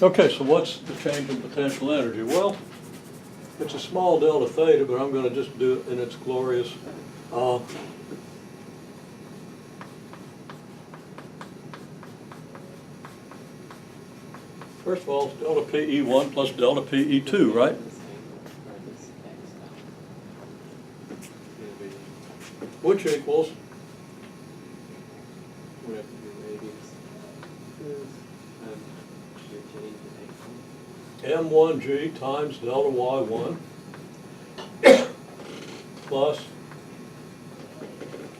Okay, so what's the change in potential energy? Well, it's a small delta theta, but I'm going to just do it in its glorious first of all, it's delta PE1 plus delta PE2, right? Which equals M1G times delta Y1 plus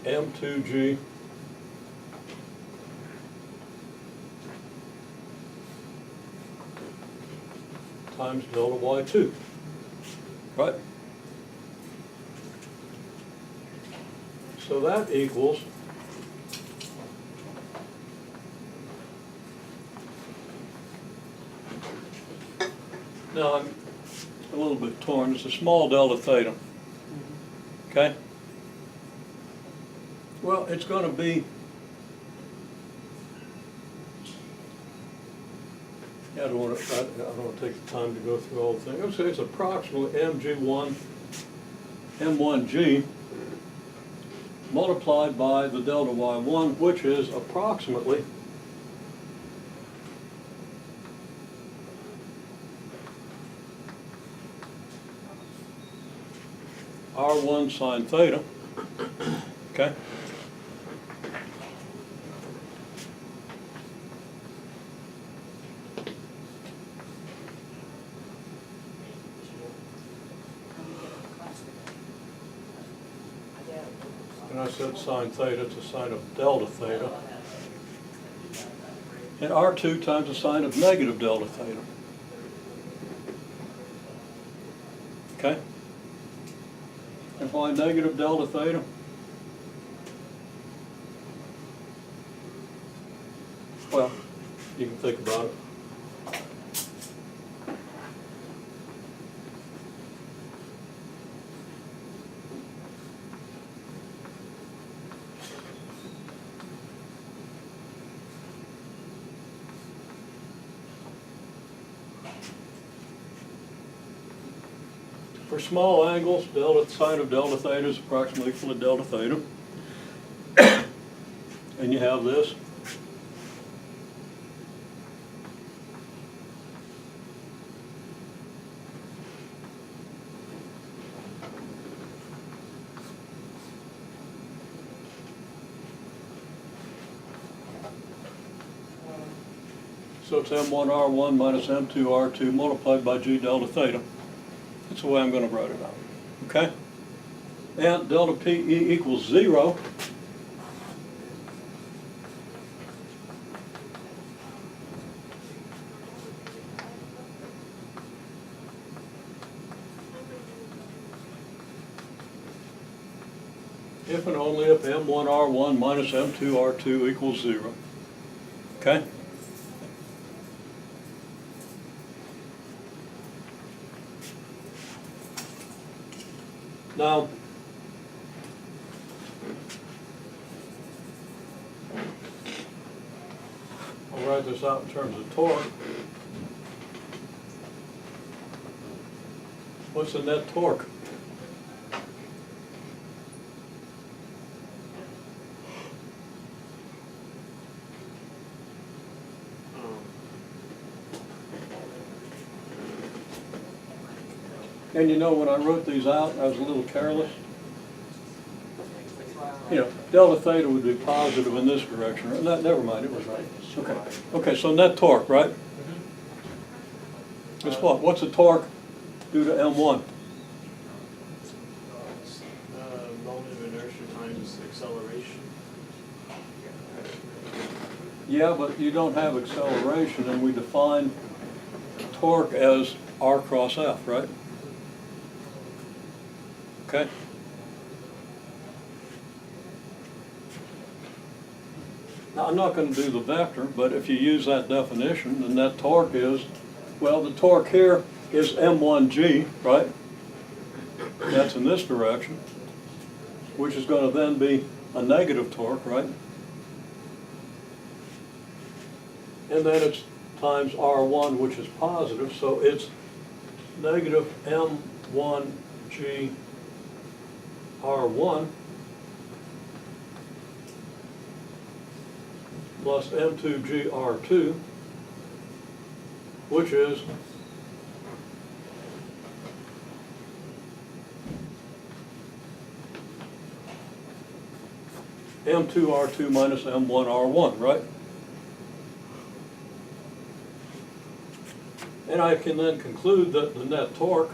M2G times delta Y2, right? So that equals now I'm a little bit torn. It's a small delta theta. Okay? Well, it's going to be, I don't want to take the time to go through all the things. I would say it's approximately M1G multiplied by the delta Y1, which is approximately R1 sine theta, okay? And I said sine theta, it's a sine of delta theta. And R2 times the sine of negative delta theta. Okay? And why negative delta theta? Well, you can think about it. For small angles, delta sine of delta theta is approximately equal to delta theta. And you have this. So it's M1R1 minus M2R2 multiplied by G delta theta. That's the way I'm going to write it out. Okay? And delta PE equals 0. If and only if M1R1 minus M2R2 equals 0. Okay? Now, I'll write this out in terms of torque. What's the net torque? And you know, when I wrote these out, I was a little careless. You know, delta theta would be positive in this direction. Never mind, it was right. Okay. Okay, so net torque, right? It's what? What's the torque due to M1? Moment of inertia times acceleration. Yeah, but you don't have acceleration, and we define torque as R cross F, right? Okay. Now, I'm not going to do the vector, but if you use that definition, then that torque is, well, the torque here is M1G, right? That's in this direction, which is going to then be a negative torque, right? And then it's times R1, which is positive, so it's negative M1G R1 plus M2G R2, which is M2R2 minus M1R1, right? And I can then conclude that the net torque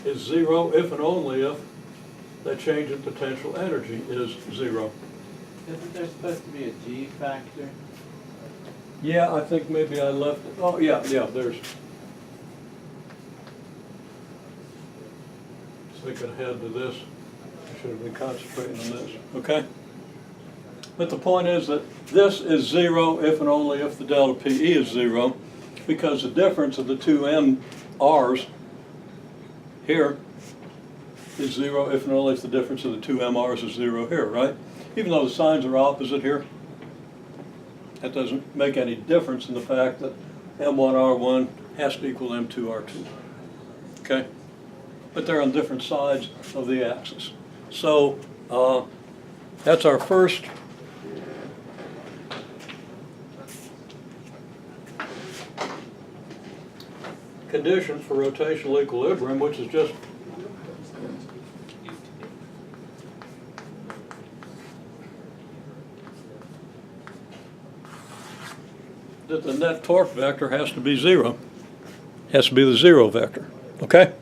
is zero if and only if the change in potential energy is zero. Isn't there supposed to be a G factor? Yeah, I think maybe I left, oh, yeah, there's. Thinking ahead to this, I should have been concentrating on this, okay? But the point is that this is zero if and only if the delta PE is zero, because the difference of the two MRs here is zero if and only if the difference of the two MRs is zero here, right? Even though the signs are opposite here, that doesn't make any difference in the fact that M1R1 has to equal M2R2, okay? But they're on different sides of the axis. So that's our first condition for rotational equilibrium, which is just that the net torque vector has to be zero. Has to be the zero vector, okay?